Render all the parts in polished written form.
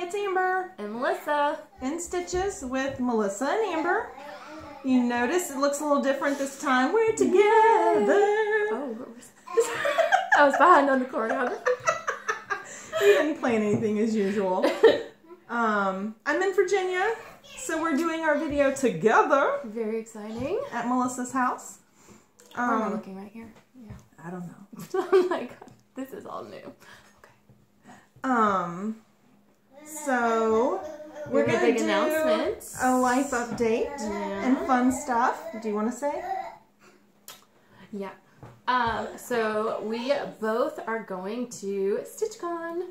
it's Amber and Melissa in Stitches with Melissa and Amber. You notice it looks a little different this time. We're together. Oh, I was behind on the choreography. We didn't plan anything as usual. I'm in Virginia, so we're doing our video together. Very exciting. At Melissa's house. Where am I looking right here? Yeah. I don't know. Oh my god, this is all new. Okay. So we're gonna big do announcements. a life update and fun stuff. Do you want to say? Yeah. So we both are going to StitchCon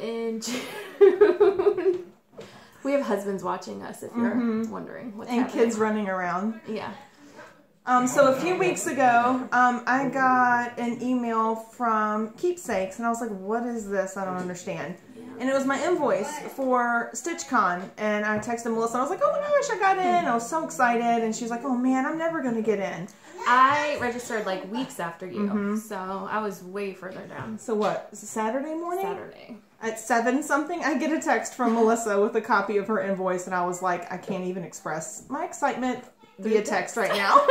in June. We have husbands watching us, if you're wondering what's happening. Kids running around. Yeah. So a few weeks ago, I got an email from Keepsakes, and I was like, what is this? I don't understand. And it was my invoice for StitchCon, and I texted Melissa, and I was like, oh my gosh, I got in. I was so excited, and she was like, oh man, I'm never going to get in. I registered like weeks after you, so I was way further down. So what, is it Saturday morning? Saturday. At 7 something, I get a text from Melissa with a copy of her invoice, and I was like, I can't even express my excitement via text right now.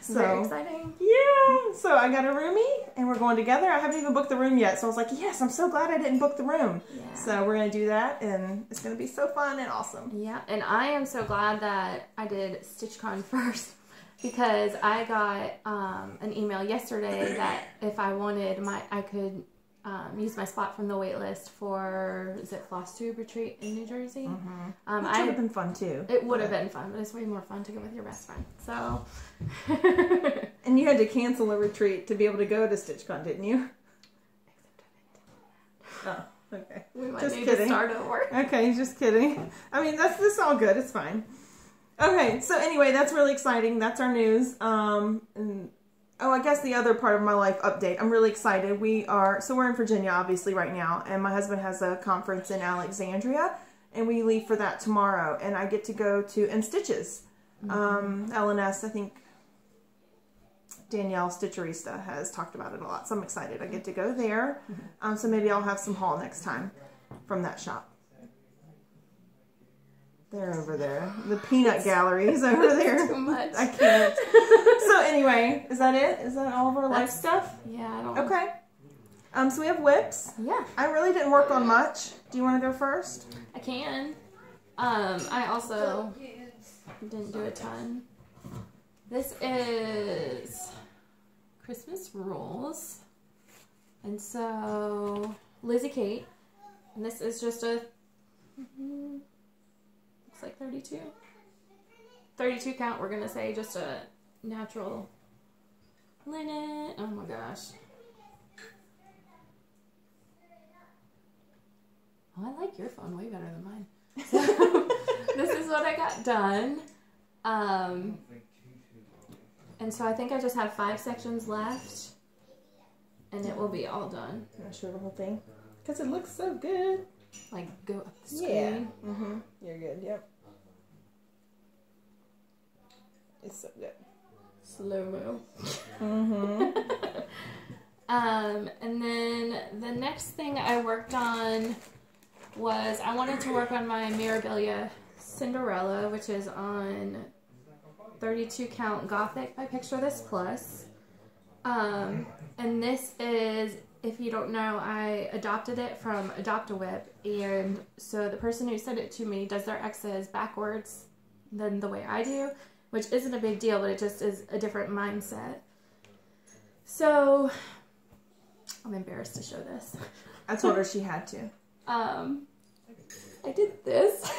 So very exciting. Yeah. So I got a roomie and we're going together. I haven't even booked the room yet. So I was like, yes, I'm so glad I didn't book the room. Yeah. So we're going to do that and it's going to be so fun and awesome. Yeah. And I am so glad that I did StitchCon first because I got an email yesterday that if I wanted I could use my spot from the wait list for, is it FLOSSTUBE retreat in New Jersey? Which would have been fun too. It would have been fun, but it's way more fun to go with your best friend. So. And you had to cancel a retreat to be able to go to StitchCon, didn't you? Oh, okay. We might just need kidding. To start over. Okay, just kidding. I mean, this is all good. It's fine. Okay, so anyway, that's really exciting. That's our news. Oh, I guess the other part of my life update. I'm really excited. We're in Virginia, obviously, right now. And my husband has a conference in Alexandria. And we leave for that tomorrow. And I get to go to In Stitches. LNS, I think Danielle Stitcherista has talked about it a lot. So I'm excited. I get to go there. So maybe I'll have some haul next time from that shop. They're over there. The peanut gallery is over there. Too much. I can't. So anyway, is that it? Is that all of our life stuff? Yeah, I don't know. Okay. So we have whips. Yeah. I really didn't work on much. Do you want to go first? I can. I also didn't do a ton. This is Christmas Rules. And so, Lizzie Kate. And this is just a... like 32 count. We're gonna say just a natural linen. Oh my gosh. Oh, I like your phone way better than mine. So this is what I got done. And so I think I just have 5 sections left and it will be all done. I'm not sure the whole thing because it looks so good. Like go up the screen. Yeah. You're good. Yep. It's so good. Slow-mo. And then the next thing I worked on was I wanted to work on my Mirabilia Cinderella, which is on 32 count Gothic by Picture This Plus. And this is, if you don't know, I adopted it from Adopt-A-Whip, and so the person who sent it to me does their X's backwards than the way I do, which isn't a big deal, but it just is a different mindset. So, I'm embarrassed to show this. I told her she had to. I did this,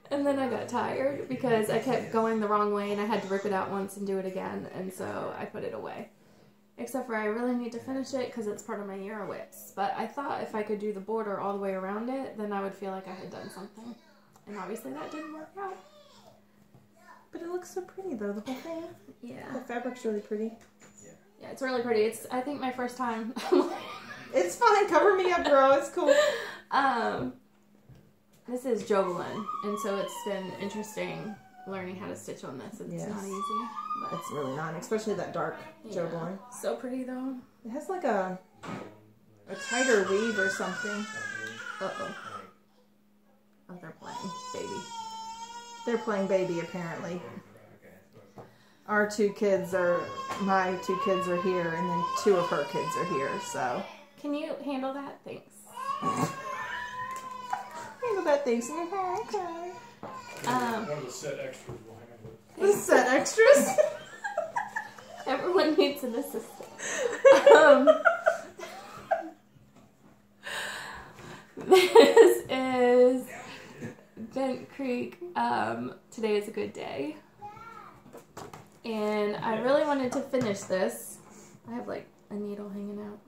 and then I got tired because I kept going the wrong way, and I had to rip it out once and do it again, and so I put it away. Except for I really need to finish it because it's part of my Euro whips. But I thought if I could do the border all the way around it, then I would feel like I had done something. And obviously that didn't work out. But it looks so pretty though, the whole thing. Yeah. The fabric's really pretty. Yeah, it's really pretty. It's, I think, my first time. It's fine. Cover me up, girl. It's cool. This is Jovelin, and so it's been interesting learning how to stitch on this. It's not easy. But it's really not, especially that dark Jovelin. So pretty though. It has like a tighter weave or something. Uh-oh. Oh, they're playing baby. They're playing baby, apparently. My 2 kids are here, and then 2 of her kids are here, so. Can you handle that? Thanks. Handle that, thanks. Okay. One of the set extras will handle it. The set extras? Everyone needs an assistant. This is Bent Creek. Today is a good day. And I really wanted to finish this. I have like a needle hanging out.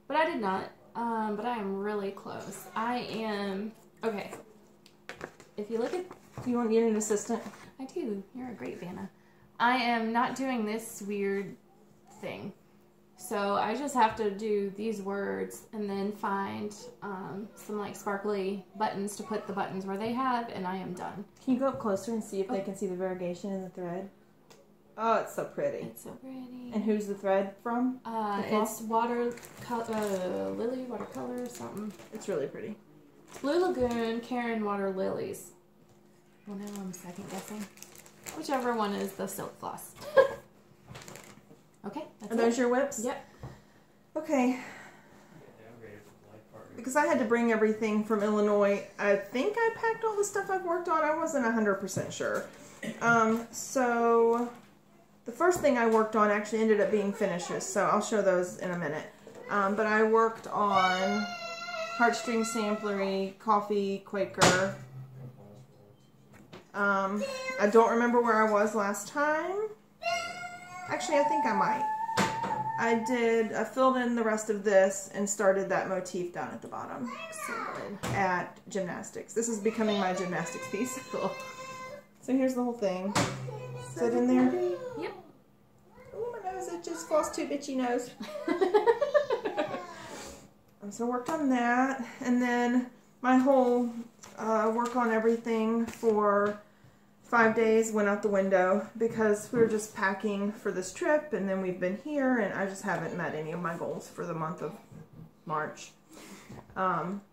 But I did not. But I am really close. I am... Okay. If you look at... You need an assistant? I do. You're a great Vanna. I am not doing this weird thing. So I just have to do these words and then find some like sparkly buttons to put the buttons where they have, and I am done. Can you go up closer and see if they can see the variegation in the thread? Oh, it's so pretty. It's so pretty. And who's the thread from? It's lily watercolor or something. It's really pretty. Blue Lagoon, Karen Water Lilies. Well, now I'm second guessing. Whichever one is the silk floss. Okay, that's Are those your whips? Yep. Okay. Because I had to bring everything from Illinois. I think I packed all the stuff I've worked on. I wasn't 100% sure. So the first thing I worked on actually ended up being finishes. So I'll show those in a minute. But I worked on Heartstring Samplery, Coffee, Quaker. I don't remember where I was last time. Actually, I think I might. I filled in the rest of this and started that motif down at the bottom. So good. At gymnastics. This is becoming my gymnastics piece. Cool. So here's the whole thing. Is that in there? Yep. Oh, my nose itches. FLOSSTUBE itchy nose. So I worked on that. And then my whole work on everything for 5 days went out the window because we were just packing for this trip, and then we've been here, and I just haven't met any of my goals for the month of March.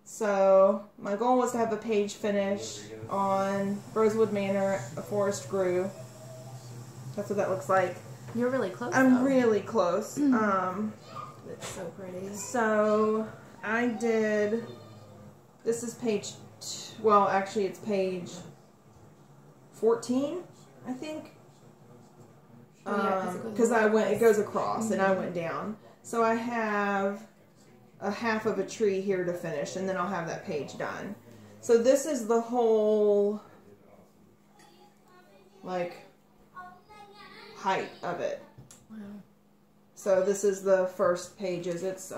So my goal was to have a page finish on Rosewood Manor, A Forest Grew. That's what that looks like. You're really close. I'm really close. It's so pretty. So I did, this is page, well actually it's page 14, I think. Because it goes across and I went down. So I have a half of a tree here to finish, and then I'll have that page done. So this is the whole, like, height of it. Wow. So this is the first pages. It's,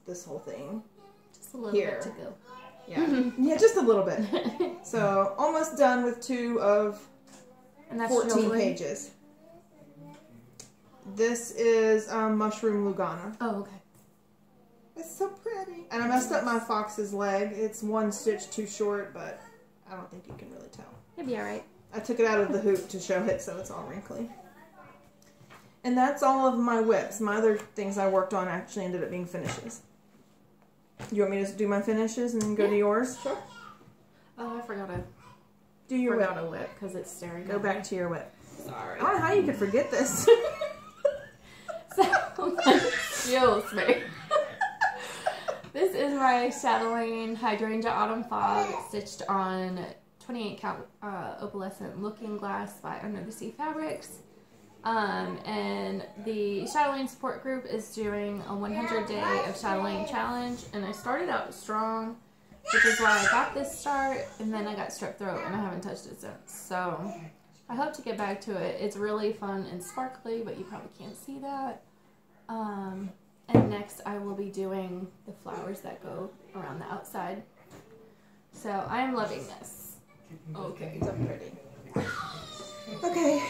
this whole thing. Just a little bit to go. Yeah, yeah, just a little bit. So almost done with 2 of 14 pages. This is Mushroom Lugana. Oh, okay. It's so pretty. And I messed up my fox's leg. It's 1 stitch too short, but I don't think you can really tell. It'll be alright. I took it out of the hoop to show it, so it's all wrinkly. And that's all of my whips. My other things I worked on actually ended up being finishes. You want me to do my finishes and then go to yours? Sure. Oh, I forgot to do your whip. a whip because it's staring. Go back to your whip. Sorry. I don't know how you could forget this. So kills me. This is my Chatelaine Hydrangea Autumn Fog stitched on 28 count opalescent looking glass by Under the Sea Fabrics. And the Chatelaine support group is doing a 100-day of Chatelaine challenge, and I started out strong, which is why I got this start, and then I got strep throat, and I haven't touched it since. So I hope to get back to it. It's really fun and sparkly, but you probably can't see that. And next I will be doing the flowers that go around the outside. So I am loving this. Okay, so pretty. Okay,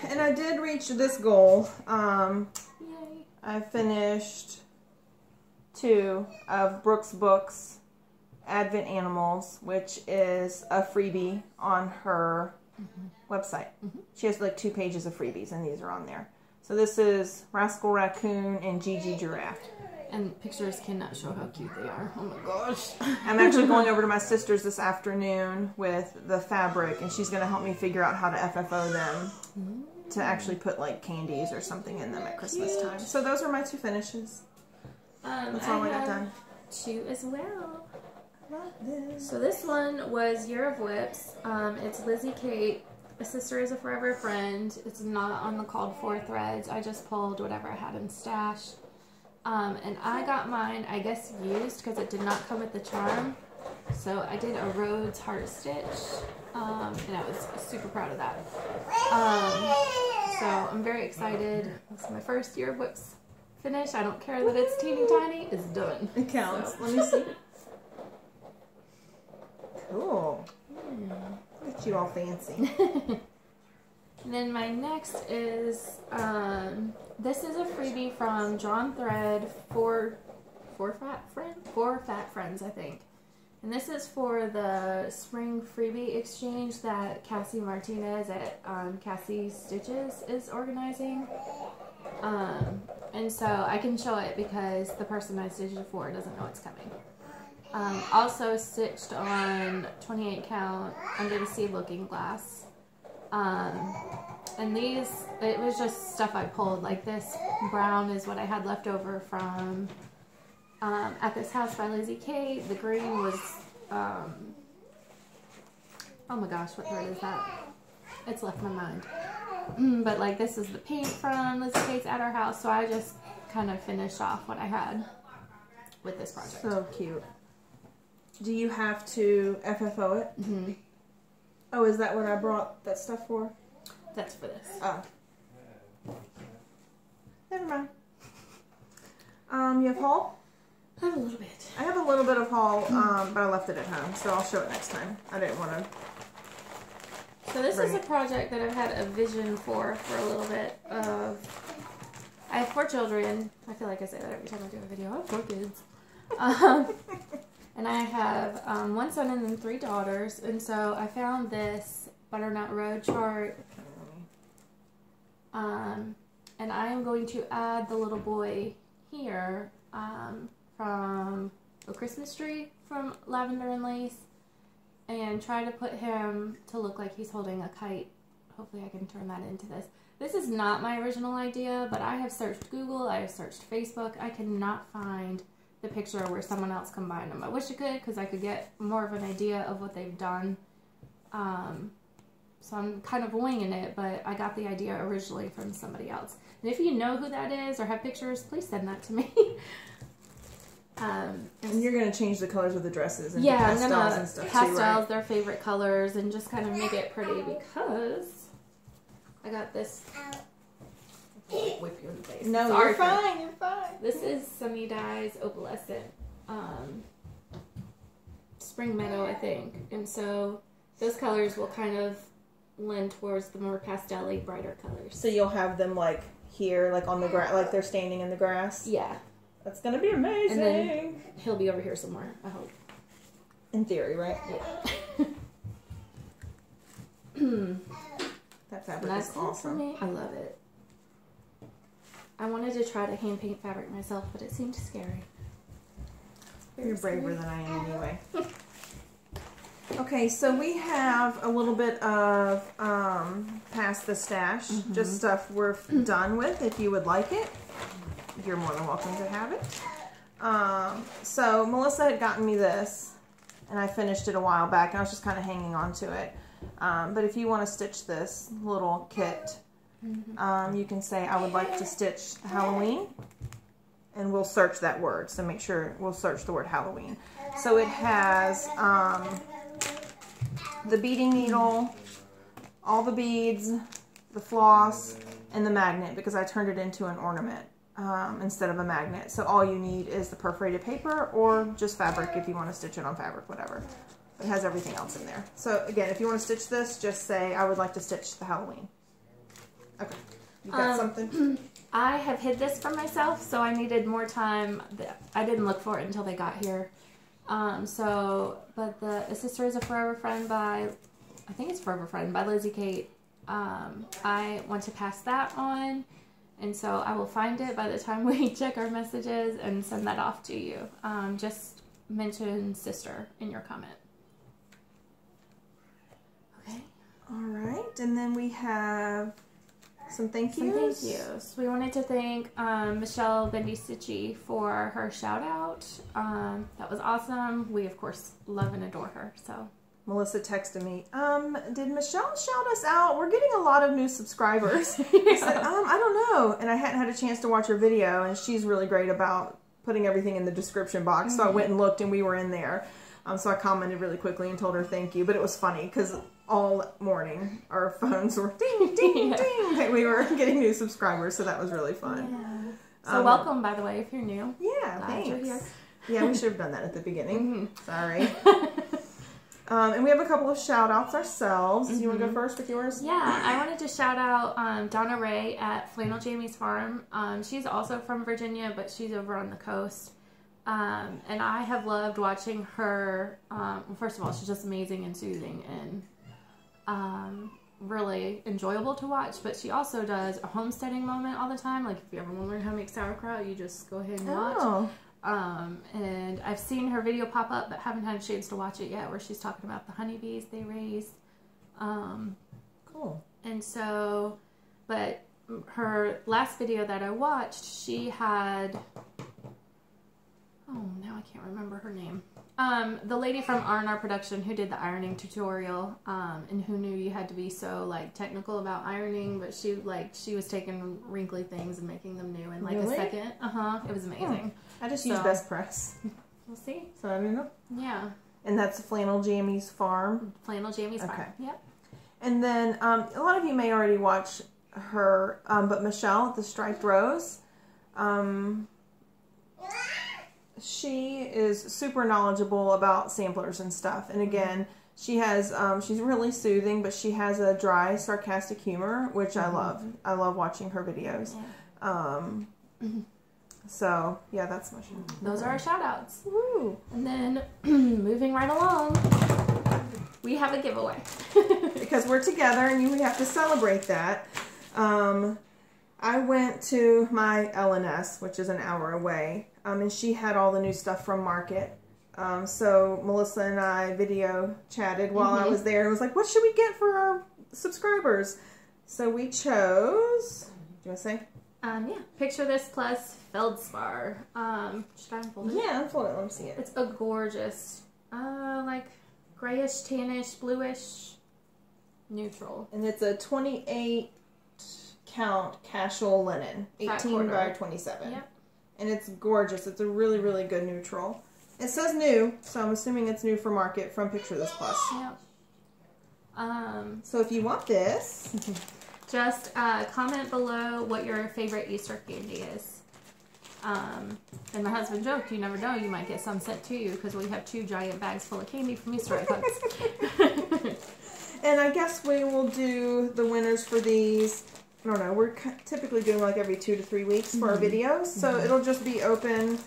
and I did reach this goal. Yay. I finished 2 of Brookes' books, Advent Animals, which is a freebie on her website. She has like 2 pages of freebies, and these are on there. So this is Rascal Raccoon and Gigi Giraffe. And pictures cannot show how cute they are. Oh my gosh. I'm actually going over to my sister's this afternoon with the fabric, and she's going to help me figure out how to FFO them to actually put like candies or something in them at Christmas time. So those are my 2 finishes. That's all I got done. 2 as well. Love this. So this one was Year of Whips. It's Lizzie Kate. A Sister is a Forever Friend. It's not on the called for threads. I just pulled whatever I had in stash. And I got mine, I guess, used because it did not come with the charm. So I did a Rhodes heart stitch, and I was super proud of that. So I'm very excited. This is my first Year of Whips finish. I don't care that it's teeny tiny. It's done. It counts. So. Let me see. Cool. Look at you all fancy. And then my next is, this is a freebie from Drawn Thread for Fat Friends, I think. And this is for the spring freebie exchange that Cassie Martinez at Cassie Stitches is organizing. And so I can show it because the person I stitched it for doesn't know it's coming. Also stitched on 28 count Under the Sea Looking Glass. And these, it was just stuff I pulled. Like this brown is what I had left over from At This House by Lizzie Kate. The green was, oh my gosh, what thread is that? It's left my mind. But like this is the pink from Lizzie Kate's At Our House. So I just kind of finished off what I had with this project. So cute. Do you have to FFO it? Mm-hmm. Oh, is that what I brought that stuff for? That's for this. Oh. Never mind. You have haul? I have a little bit. I have a little bit of haul, but I left it at home, so I'll show it next time. I didn't want to. So this is a project that I've had a vision for a little bit. I have 4 children. I feel like I say that every time I do a video. I have 4 kids. And I have 1 son and then 3 daughters. And so I found this butternut road chart. And I am going to add the little boy here from a Christmas tree from Lavender and Lace. And try to put him to look like he's holding a kite. Hopefully I can turn that into this. This is not my original idea, but I have searched Google, I have searched Facebook. I cannot find the picture where someone else combined them. I wish I could, because I could get more of an idea of what they've done. So I'm kind of winging it, but I got the idea originally from somebody else. And if you know who that is or have pictures, please send that to me. And you're going to change the colors of the dresses and yeah, pastels and stuff pastels, too, right? their favorite colors, and just kind of make it pretty because I got this. Whip you in the face. No, Sorry you're fine. You're fine. This is Sunny Dye's Opalescent Spring Meadow, I think. And so those colors will kind of lend towards the more pastel-y, brighter colors. So you'll have them like here, like on the grass, like they're standing in the grass? Yeah. That's going to be amazing. And then he'll be over here somewhere, I hope. In theory, right? Yeah. That fabric is awesome. For me. I love it. I wanted to try to hand paint fabric myself, but it seemed scary. You're braver than I am anyway. Okay, so we have a little bit of past the stash, just stuff we're done with. If you would like it, you're more than welcome to have it. So Melissa had gotten me this, and I finished it a while back, and I was just kind of hanging on to it. But if you want to stitch this little kit, you can say, I would like to stitch Halloween, and we'll search that word. So make sure we'll search the word Halloween. So it has the beading needle, all the beads, the floss, and the magnet, because I turned it into an ornament instead of a magnet. So all you need is the perforated paper or just fabric if you want to stitch it on fabric, whatever. It has everything else in there. So again, if you want to stitch this, just say, I would like to stitch the Halloween. Okay. You got something? I have hid this from myself, so I needed more time. I didn't look for it until they got here. But A Sister is a Forever Friend by, I think it's Forever Friend by Lizzie Kate. I want to pass that on. And so I will find it by the time we check our messages and send that off to you. Just mention sister in your comment. Okay. All right. And then we have some thank yous. Some thank yous. We wanted to thank Michele, Bendy, Stitchy for her shout out. That was awesome. We, of course, love and adore her. So Melissa texted me, did Michele shout us out? We're getting a lot of new subscribers. Yeah. I said, I don't know. And I hadn't had a chance to watch her video, and she's really great about putting everything in the description box. So I went and looked, and we were in there. So I commented really quickly and told her thank you. But it was funny because all morning our phones were ding, ding, ding. That we were getting new subscribers. So that was really fun. Yeah. So welcome, by the way, if you're new. Yeah, Glad thanks. you're here. Yeah, we should have done that at the beginning. Sorry. And we have a couple of shout outs ourselves. You want to go first with yours? Yeah, I wanted to shout out Donna Ray at Flannel Jammies Farm. She's also from Virginia, but she's over on the coast. And I have loved watching her. Well, first of all, she's just amazing and soothing and really enjoyable to watch. But she also does a homesteading moment all the time. Like if you ever want to learn how to make sauerkraut, you just go ahead and watch. Oh. And I've seen her video pop up, but haven't had a chance to watch it yet, where she's talking about the honeybees they raised. Cool. And so, but her last video that I watched, she had, oh, now I can't remember her name. The lady from R&R Production who did the ironing tutorial, and who knew you had to be so like technical about ironing, but she was taking wrinkly things and making them new in like a second. It was amazing. I just use Best Press. We'll see. So I don't know. Yeah. And that's Flannel Jammies Farm. Flannel Jammies Farm. Yep. And then a lot of you may already watch her, but Michele, the Striped Rose, she is super knowledgeable about samplers and stuff. And again, she has, she's really soothing, but she has a dry, sarcastic humor, which I love. I love watching her videos. Yeah. So, yeah, that's my shout. Those are our shout outs. Woo. And then, moving right along, we have a giveaway. Because we're together and we have to celebrate that. I went to my LNS, which is an hour away, and she had all the new stuff from Market. So Melissa and I video chatted while I was there. It was like, what should we get for our subscribers? So we chose, do you want to say? Yeah, Picture This plus Feldspar. Should I unfold it? Yeah, unfold it. Let me see it. It's a gorgeous, like grayish, tannish, bluish, neutral. And it's a 28 count casual linen, 18 by 27. Yep. And it's gorgeous. It's a really, really good neutral. It says new, so I'm assuming it's new for Market from Picture This Plus. Yep. So if you want this, just comment below what your favorite Easter candy is. And my husband joked, you never know, you might get some sent to you because we have 2 giant bags full of candy from Easter egg hunts. And I guess we will do the winners for these. I don't know, we're typically doing like every 2 to 3 weeks for our videos, so it'll just be open.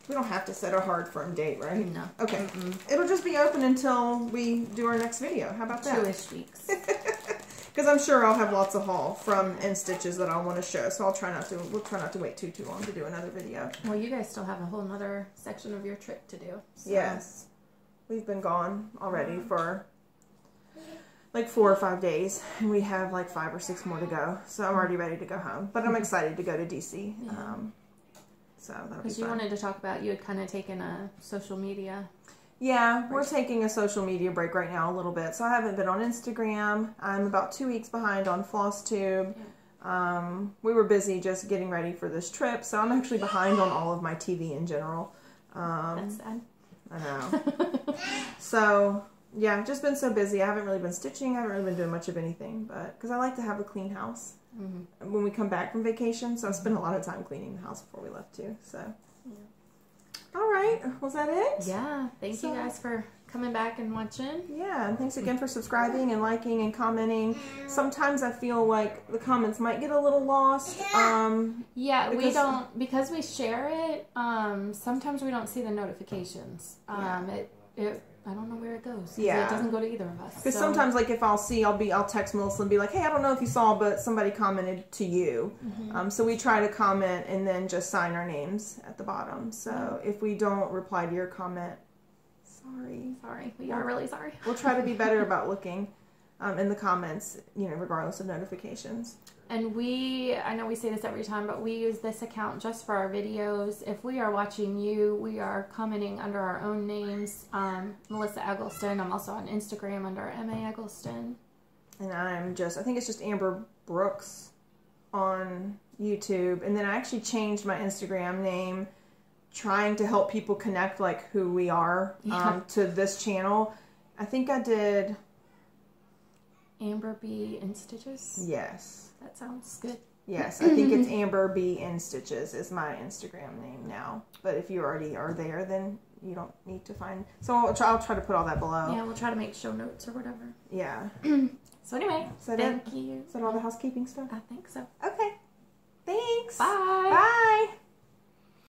We don't have to set a hard firm date, right? No. Okay. It'll just be open until we do our next video. How about that? 2-ish weeks. Because I'm sure I'll have lots of haul from In Stitches that I'll want to show, so we'll try not to wait too long to do another video. Well, you guys still have a whole nother section of your trip to do. So. Yes. We've been gone already for like 4 or 5 days, and we have like 5 or 6 more to go. So I'm already ready to go home, but I'm excited to go to DC. Yeah. So that'll be fun. Because you wanted to talk about, you had kind of taken a social media. Yeah, we're taking a social media break right now a little bit. So I haven't been on Instagram. I'm about 2 weeks behind on FLOSSTUBE. We were busy just getting ready for this trip, so I'm actually behind on all of my TV in general. That's sad. I know. So yeah, I've just been so busy. I haven't really been stitching. I haven't really been doing much of anything, but because I like to have a clean house when we come back from vacation. So I spent a lot of time cleaning the house before we left too. So, all right, was that it? Yeah. Thank you guys for coming back and watching. Yeah, and thanks again for subscribing and liking and commenting. Sometimes I feel like the comments might get a little lost. Yeah, because we share it. Sometimes we don't see the notifications. I don't know where it goes. Yeah. It doesn't go to either of us. Because sometimes, like, if I'll text Melissa and be like, hey, I don't know if you saw, but somebody commented to you. So we try to comment and then just sign our names at the bottom. So if we don't reply to your comment, sorry. Sorry. We are really sorry. We'll try to be better about looking in the comments, regardless of notifications. And I know we say this every time, but we use this account just for our videos. If we are watching you, we are commenting under our own names. Melissa Eggleston. I'm also on Instagram under M.A. Eggleston. And I think it's just Amber Brookes on YouTube. And then I actually changed my Instagram name, trying to help people connect, like, who we are to this channel. I think I did... Amber B in Stitches? Yes. That sounds good. Yes, I think it's Amber B in Stitches is my Instagram name now. But if you already are there, then you don't need to find... So I'll try to put all that below. Yeah, we'll try to make show notes or whatever. Yeah. So anyway, thank you. Is that all the housekeeping stuff? I think so. Okay. Thanks. Bye. Bye.